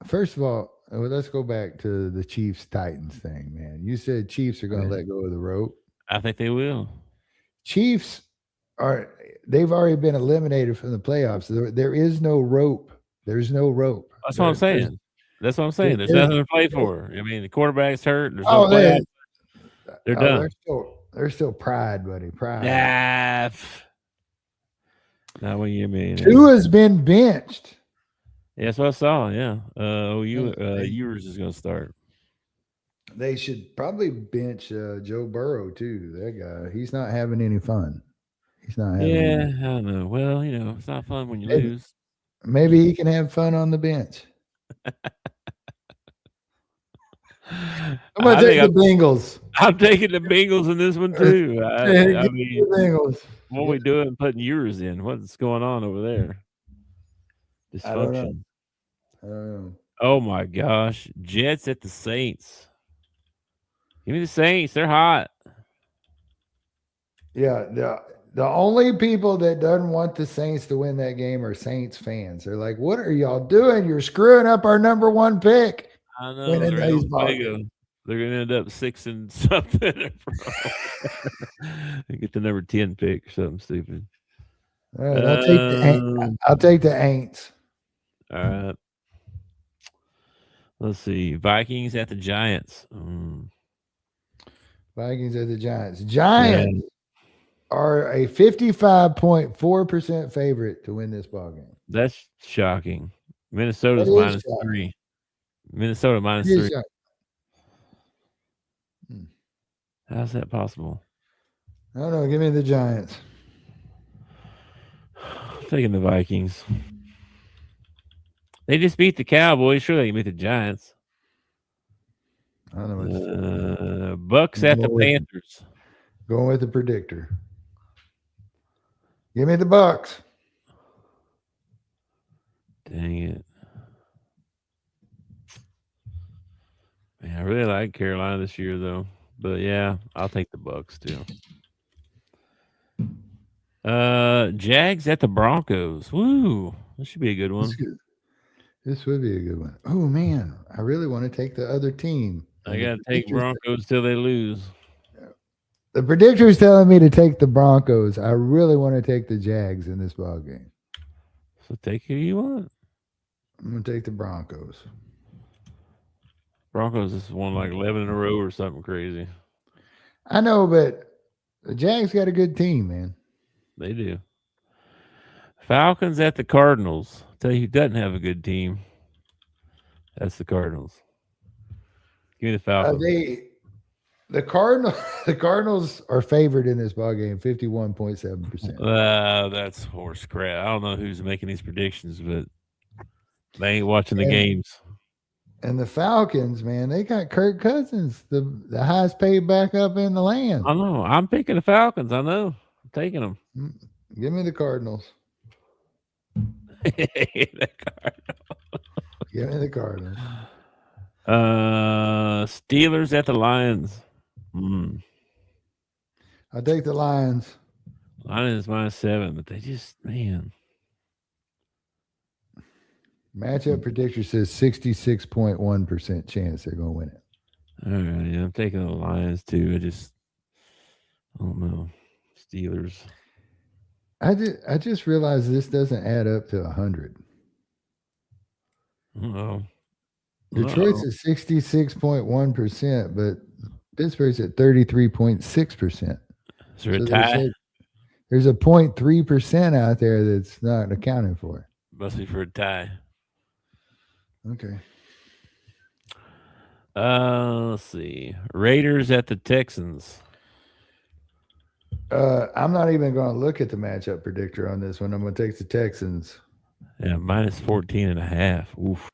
First of all, let's go back to the Chiefs Titans thing, man. You said Chiefs are going to let go of the rope. I think they will. Chiefs they've already been eliminated from the playoffs. There is no rope. There's no rope. That's what I'm saying. There's nothing to play for. I mean, the quarterback's hurt. There's no playoffs. They're done. They're still pride, buddy. Pride. Not what you mean. Tua's been benched. Yeah, that's what I saw. Yeah. Ewers is going to start. They should probably bench Joe Burrow too. That guy, he's not having any fun. He's not having. Yeah, I don't know. Well, it's not fun when you lose. Maybe he can have fun on the bench. I'm going to take the Bengals. I'm taking the Bengals in this one too. I mean, Bengals. What are we doing putting yours in? What's going on over there? Dysfunction. I don't know. Oh my gosh. Jets at the Saints. Give me the Saints. They're hot. Yeah, the only people that doesn't want the Saints to win that game are Saints fans. They're like, what are y'all doing? You're screwing up our number 1 pick. I know. They're going to end up 6 and something. They get the number 10 pick or something stupid. All right, I'll take the Aints. All right. Let's see. Vikings at the Giants. Vikings at the Giants. Giants are a 55.4% favorite to win this ball game. That's shocking. Minnesota's -3. Minnesota -3. How's that possible? I don't know. Give me the Giants. I'm taking the Vikings. They just beat the Cowboys. Sure, they can beat the Giants. I don't know. Bucks at the Panthers. Going with the predictor. Give me the Bucks. Dang it. Man, I really like Carolina this year, though. But, yeah, I'll take the Bucks, too. Jags at the Broncos. Woo. This should be a good one. This would be a good one. Oh, man. I really want to take the other team. I got to take Broncos till they lose. The predictor is telling me to take the Broncos. I really want to take the Jags in this ball game. So take who you want. I'm going to take the Broncos. Broncos has won like 11 in a row or something crazy. I know, but the Jags got a good team, man. They do. Falcons at the Cardinals. I'll tell you who doesn't have a good team. That's the Cardinals. Give me the Falcons. The Cardinals are favored in this ball game, 51.7%. That's horse crap. I don't know who's making these predictions, but they ain't watching the games. And the Falcons, man, they got Kirk Cousins, the highest paid backup in the land. I know. I'm picking the Falcons. I know. I'm taking them. Give me the Cardinals. Give me the Cardinals. Steelers at the Lions. I'll take the Lions. Lions -7, but they just, man. Matchup predictor says 66.1% chance they're going to win it. All right, yeah, I'm taking the Lions too. I don't know. Steelers. I just realized this doesn't add up to 100. No. Detroit's at 66.1%, but Pittsburgh's at 33.6%. Is there a tie? There's a 0.3% out there that's not accounted for. Must be for a tie. Okay. Let's see. Raiders at the Texans. I'm not even going to look at the matchup predictor on this one. I'm going to take the Texans. Yeah, minus 14.5. Oof.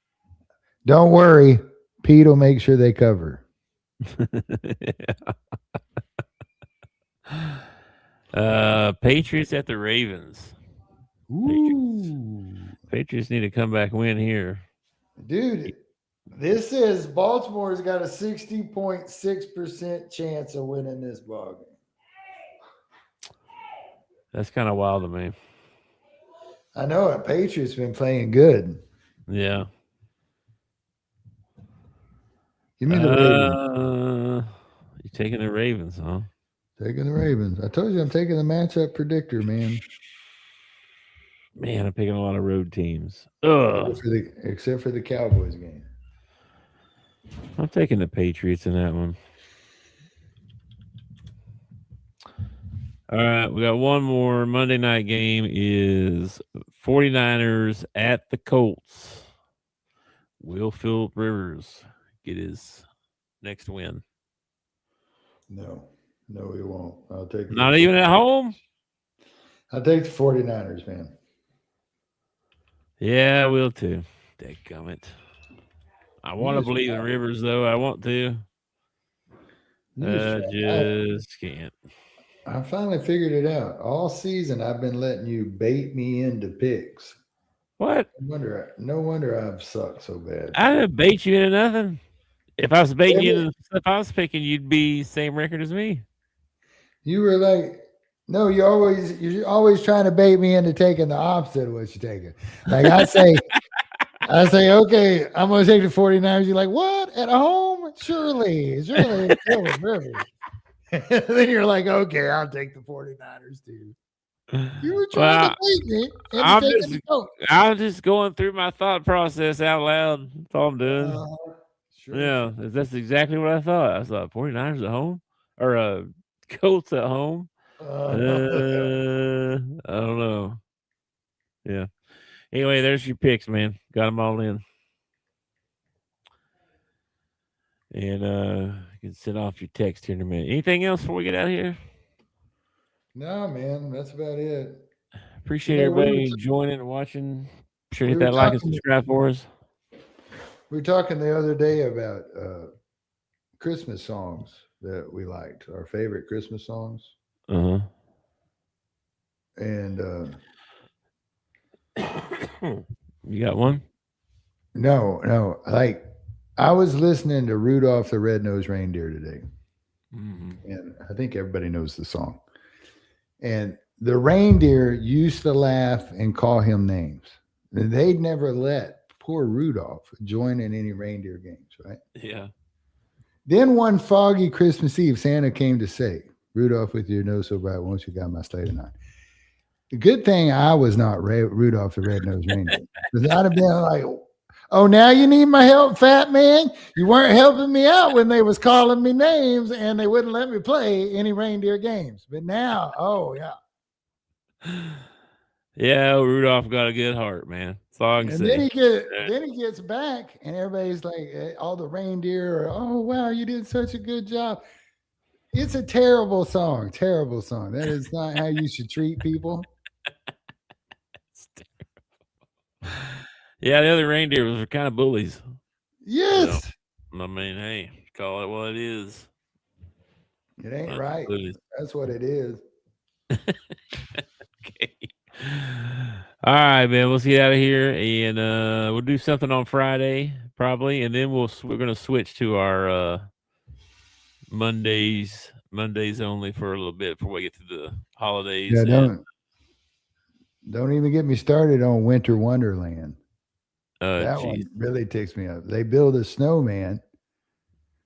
Don't worry. Pete will make sure they cover. Patriots at the Ravens. Patriots need to come back and win here. Dude, this says Baltimore's got a 60.6% chance of winning this ball game. That's kind of wild to me. I know it. Patriots been playing good. Yeah. Give me the Ravens. You taking the Ravens, huh? Taking the Ravens. I told you I'm taking the matchup predictor, man. Man, I'm picking a lot of road teams. Ugh. Except for the Cowboys game. I'm taking the Patriots in that one. All right, we got one more. Monday night game is 49ers at the Colts. Will Phillip Rivers get his next win? No, he won't. I'll take Not even at home? I'll take the 49ers, man. Yeah, I will too. Dadgummit. I want to believe in Rivers, though. I want to. Just can't. I finally figured it out. All season, I've been letting you bait me into picks. What? No wonder I've sucked so bad. I didn't bait you into nothing. If I was baiting you into stuff I was picking, you'd be same record as me. You were like, no, you're always trying to bait me into taking the opposite of what you're taking. Like I say, okay, I'm going to take the 49ers. You're like, what? At home? Surely. Then you're like, okay, I'll take the 49ers too. You were trying to bait me. I'm just going through my thought process out loud. That's all I'm doing. Sure. Yeah, that's exactly what I thought. I thought 49ers at home or Colts at home. I don't know. Yeah. Anyway, there's your picks, man. Got them all in. And you can send off your text here in a minute. Anything else before we get out of here? No, man. That's about it. Appreciate everybody joining and watching. Sure, hit that like and subscribe for us. We were talking the other day about Christmas songs that we liked, our favorite Christmas songs. Uh-huh. And you got one? No. Like, I was listening to Rudolph the Red-Nosed Reindeer today. Mm-hmm. And I think everybody knows the song. And the reindeer used to laugh and call him names. They'd never let poor Rudolph join in any reindeer games, right? Yeah. Then one foggy Christmas Eve, Santa came to say, Rudolph, with your nose so bright, won't you guide my sleigh tonight? The good thing I was not Rudolph the Red-Nosed Reindeer. Because I'd have been like, oh, now you need my help, fat man? You weren't helping me out when they was calling me names and they wouldn't let me play any reindeer games. But now, oh, yeah. Yeah, Rudolph got a good heart, man. That's all I can say. Then he gets back and everybody's like, all the reindeer are, oh, wow, you did such a good job. It's a terrible song. That is not how you should treat people. Yeah, the other reindeers were kind of bullies. Yes. So, I mean, hey, call it what it is. It ain't right. Bullies. That's what it is. Okay. All right, man. We'll get out of here, and we'll do something on Friday probably, and then we're going to switch to our Mondays only for a little bit before we get to the holidays. Yeah, don't even get me started on Winter Wonderland. That one really ticks me up. They build a snowman.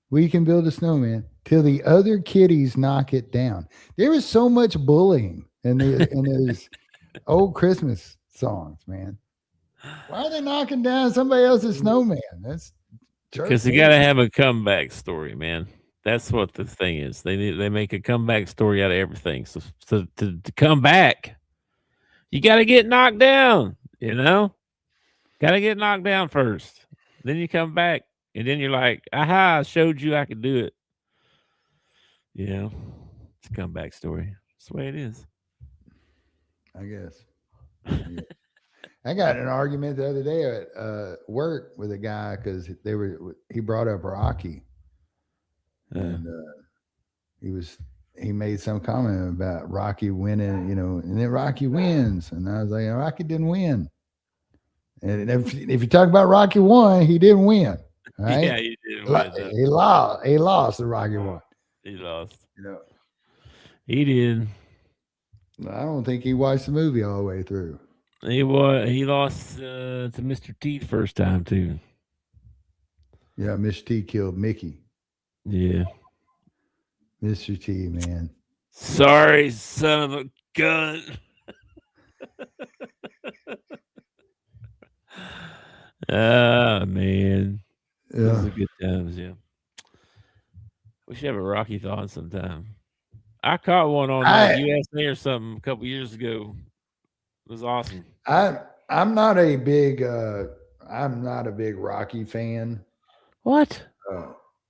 We can build a snowman till the other kiddies knock it down. There is so much bullying in those old Christmas songs, man. Why are they knocking down somebody else's snowman? That's because you got to have a comeback story, man. That's what the thing is. They make a comeback story out of everything. So to come back, you got to get knocked down. You know, got to get knocked down first. Then you come back, and then you're like, "Aha! I showed you I could do it." You know, it's a comeback story. That's the way it is. I guess. Yeah. I got in an argument the other day at work with a guy because he brought up Rocky, and he made some comment about Rocky winning, and then Rocky wins, and I was like, Rocky didn't win, and if you talk about Rocky won, he didn't win. Right? Yeah, he did. He lost. The Rocky won. He lost. He did. I don't think he watched the movie all the way through. He lost to Mr. T the first time too. Yeah, Mr. T killed Mickey. Yeah. Mr. T, man. Sorry, son of a gun. Man. Yeah. Those are good times, yeah. We should have a Rocky thon sometime. I caught one on USA or something a couple years ago. It was awesome. I'm not a big Rocky fan. What?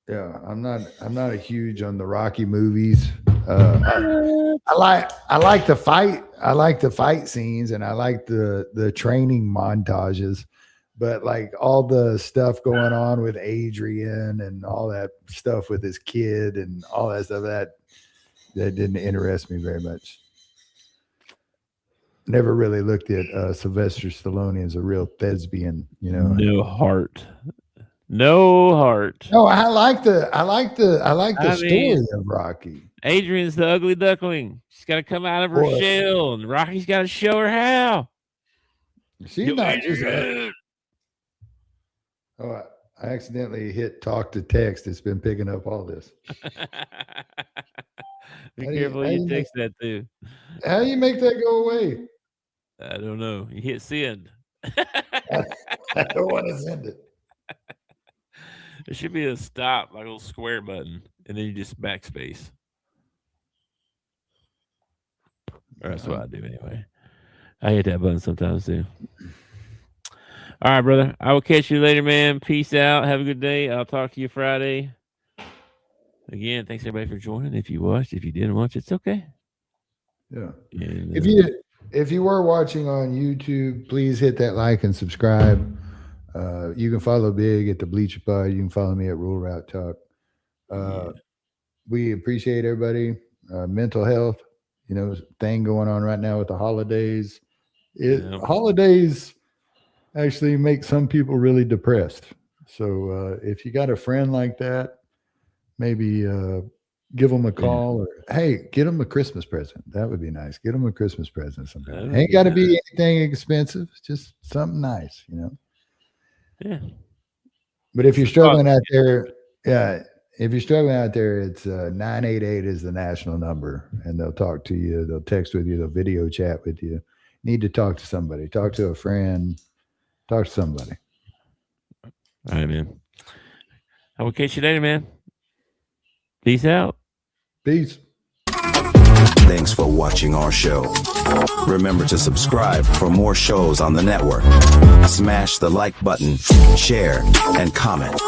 Yeah, I'm not a huge on the Rocky movies. I like the fight. I like the fight scenes, and I like the training montages. But like all the stuff going on with Adrian and all that stuff with his kid and all that stuff that didn't interest me very much. Never really looked at Sylvester Stallone as a real thespian, No heart. No heart. No, I like the story of Rocky. Adrian's the ugly duckling. She's got to come out of her shell, and Rocky's got to show her how. She's not just. I accidentally hit talk to text. It's been picking up all this. Be careful you text that too. How do you make that go away? I don't know. You hit send. I don't want to send it. There should be a stop, like a little square button, and then you just backspace. Or that's what I do anyway. I hit that button sometimes too. All right, brother. I will catch you later, man. Peace out. Have a good day. I'll talk to you Friday. Again, thanks everybody for joining. If you watched, if you didn't watch, it's okay. Yeah. And, if you were watching on YouTube, please hit that like and subscribe. You can follow Big at the Bleachers Pod. You can follow me at Rural Route Talk. We appreciate everybody. Mental health, thing going on right now with the holidays. Holidays actually make some people really depressed. So if you got a friend like that, maybe give them a call or, hey, get them a Christmas present. That would be nice. Get them a Christmas present sometime. Ain't got to be anything expensive. Just something nice, Yeah. But if you're struggling out there, it's 988 is the national number, and they'll talk to you. They'll text with you. They'll video chat with you. Need to talk to somebody. Talk to a friend. Talk to somebody. All right, man. I will catch you later, man. Peace out. Peace. Thanks for watching our show. Remember to subscribe for more shows on the network. Smash the like button, share, and comment.